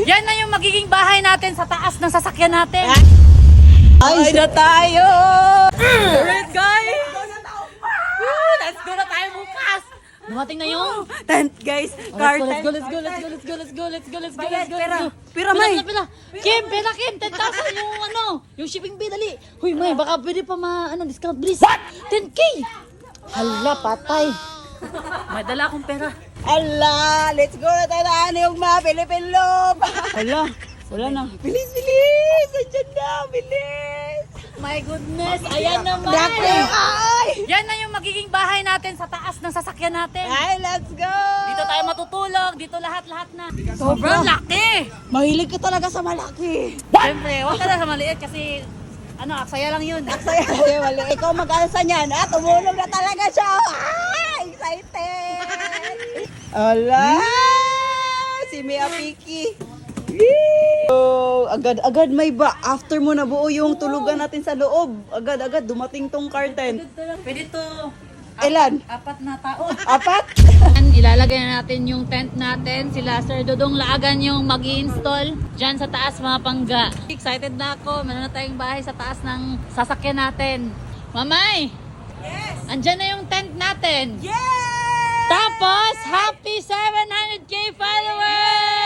Yan na yung magiging bahay natin sa taas ng sasakyan natin. Ay, na tayo! Alright guys! Let's go na tayo bukas! Dumating na yung tent guys. Car tent. Let's go. Pera, May. Pila. Kim, 10,000 yung yung shipping fee, dali. Huy, May, baka pwede pa discount please. What? 10K! Hala, patay. May dala akong pera. Ala, let's go na tayo na yung mga Philippine Love. Hala, wala na. Bilis, bilis. Andiyan na, bilis. My goodness, ayan naman. Dako, ay. Yan na yung magiging bahay natin sa taas ng sasakyan natin. Ay, let's go. Dito tayo matutulog, dito lahat-lahat na. Sobrang laki! Mahilig ka talaga sa malaki. Siyempre, huwag ka na sa maliit kasi aksaya lang yun. Aksaya, wali. Ikaw mag-alsa niyan. Tumulog na talaga siya. Excited. Ala, si Mia Piki. Oh, agad-agad may ba? After mo nabuo yung tulugan natin sa loob, agad-agad dumating tong car tent. Pwede to. Ilan? 4 na tao. 4? Ilalagay na natin yung tent natin. Sila Sir Dodong Laagan yung mag-i-install dyan sa taas mga pangga. Excited na ako. Meron na tayong bahay sa taas ng sasakyan natin. Mamay! Yes! Andyan na yung tent natin. Yes! Tapos, happy 700k followers!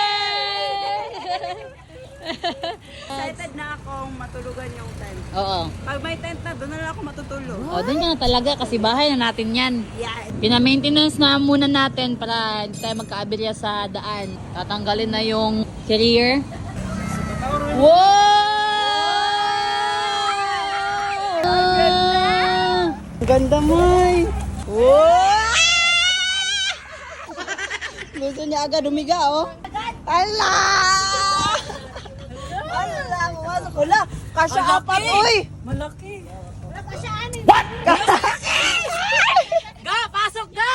Excited na akong matulugan yung tent. Oo. Pag may tent na, doon na lang ako matutulog. O, doon ka na talaga kasi bahay na natin yan. Yeah. Pina-maintenance na muna natin para hindi tayo magka-aberya sa daan. Tatanggalin na yung carrier. Wow! Ang ganda, May. Wow! Gusto niya agad umiga, oh. Ala! Ala, pumasok ko lang. Kasya apat, uy! Malaki! Kasya anin. What? Ga! Pasok ga!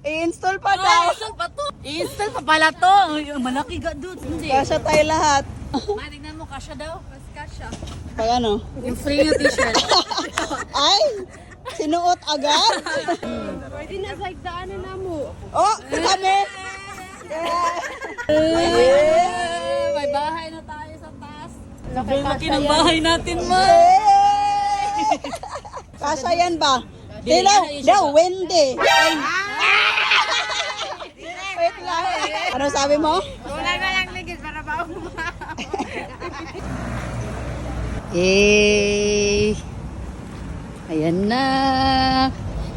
I-install pa daw. I-install pa to! I-install pa pala to! Uy, malaki ga dude! Hindi! Kasya tayo lahat. Ma, tignan mo, kasha daw. Kasha. Pag ano? Yung free yung t-shirt. Ay! Sinuot agad? Pwede na sa igdaanan na mo. Oh! Kami! May bahay na tayo sa taas. Laki ng bahay natin, ma! Kasya yan ba? Daw, Wendy. Wait lang. Ano sabi mo? Wala na lang ligid para ba Ayan na.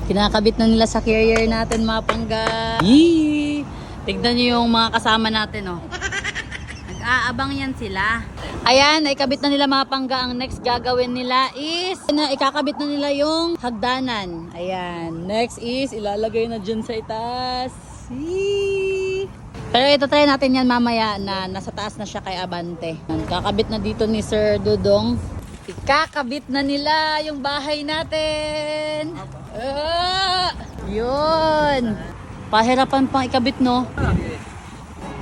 Kinakabit na nila sa carrier natin mga pangga. Yee! Tignan nyo yung mga kasama natin, oh. Nag-aabang yan sila. Ayan, naikabit na nila mga pangga. Ang next gagawin nila is, ikakabit na nila yung hagdanan. Ayan. Next is, ilalagay na dyan sa itaas. Yee! Pero ito try natin yan mamaya na nasa taas na siya kay Abante. Kakabit na dito ni Sir Dudong. Ikakabit na nila yung bahay natin. Yun. Pahirapan pang ikabit, no?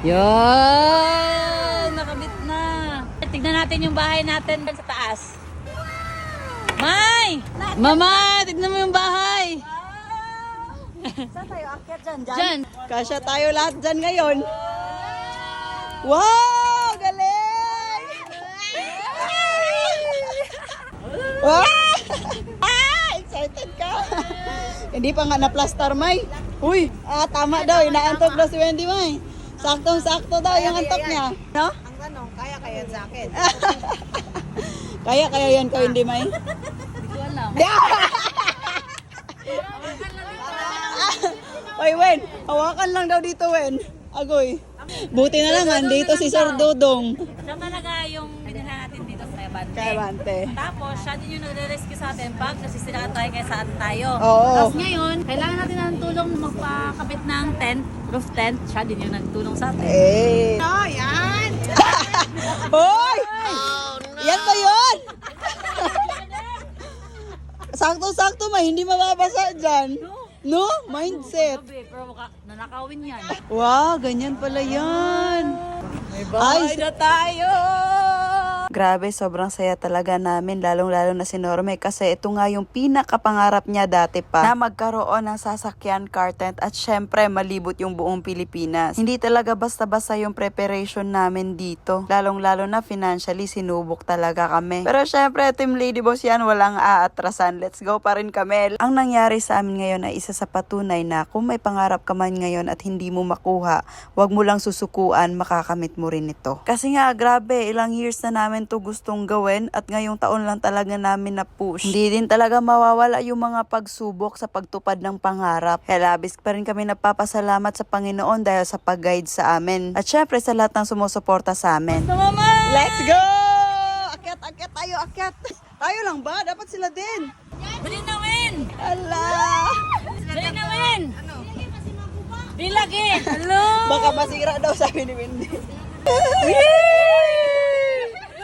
Yun. Nakabit na. Tignan natin yung bahay natin sa taas. May! Mama, tignan mo yung bahay. Saan tayo akyat dyan? Diyan. Kasya tayo lahat dyan ngayon. Wow! Galing! Wow! Excited ka? Hindi pa nga na-plaster, May. Uy! Tama daw. Inaantok daw si Wendy, May. Saktong-sakto daw yung antok niya. No? Ang tanong, kaya yan sa akin? Kaya yan ko, hindi, May? Hindi ko alam. Oy, Wen. Hawakan lang daw dito, Wen. Agoy. Buti na lang, andito si Sir Dodong. Siya talaga yung binila natin dito sa Abante. Kay Bante. Tapos, siya din yung nagre-rescue sa atin pag nasisiraan tayo kaya saan tayo. Oo. Tapos ngayon, kailangan natin ng tulong magpakabit ng tent, roof tent. Siya din yung nagtulong sa atin. Eh. Oh, yan! Hoy! Yan ba yun? Sakto-sakto, May. Hindi mababasa dyan. No? Mindset. Sabi, pero nanakawin yan. Wow, ganyan pala yan. May bahay Ay, na tayo! Grabe, sobrang saya talaga namin, lalong-lalo na si Norme kasi ito nga yung pinakapangarap niya dati pa na magkaroon ng sasakyan, car tent at syempre malibot yung buong Pilipinas. Hindi talaga basta-basta yung preparation namin dito, lalong-lalo na financially sinubok talaga kami. Pero syempre, Team Lady Boss yan, walang aatrasan. Let's go pa rin kami. Ang nangyari sa amin ngayon ay isa sa patunay na kung may pangarap ka man ngayon at hindi mo makuha, wag mo lang susukuan, makakamit mo rin ito. Kasi nga, grabe, ilang years na namin to gustong gawin at ngayong taon lang talaga namin na push. Hindi din talaga mawawala yung mga pagsubok sa pagtupad ng pangarap. Kaya labis pa rin kami napapasalamat sa Panginoon dahil sa pag-guide sa amin. At syempre sa lahat ng sumusuporta sa amin. Let's go! Akyat, akyat tayo, akyat. Tayo lang ba? Dapat sila din. Dali na, Win! Allah! Dali na, Win! Di lagi! Hello! Baka masira daw, sabi ni Wendy.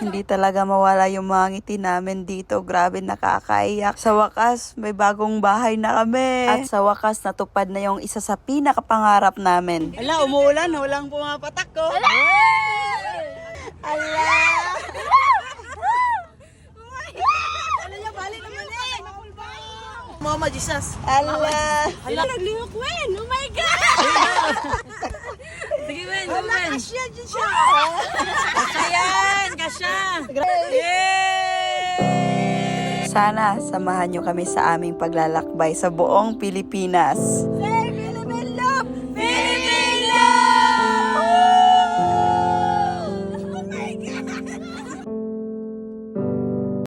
Hindi talaga mawala yung mga ngiti namin dito. Grabe, nakakaiyak. Sa wakas, may bagong bahay na kami. At sa wakas, natupad na yung isa sa pinakapangarap namin. Ala, umuulan. Walang pumapatak ko. Ala! Mama Jesus. Ala! Ala, naglingok, Wen! Oh my God! Sige, Win! Win! Kasya dyan siya! Kasya yan! Kasya! Sana samahan nyo kami sa aming paglalakbay sa buong Pilipinas.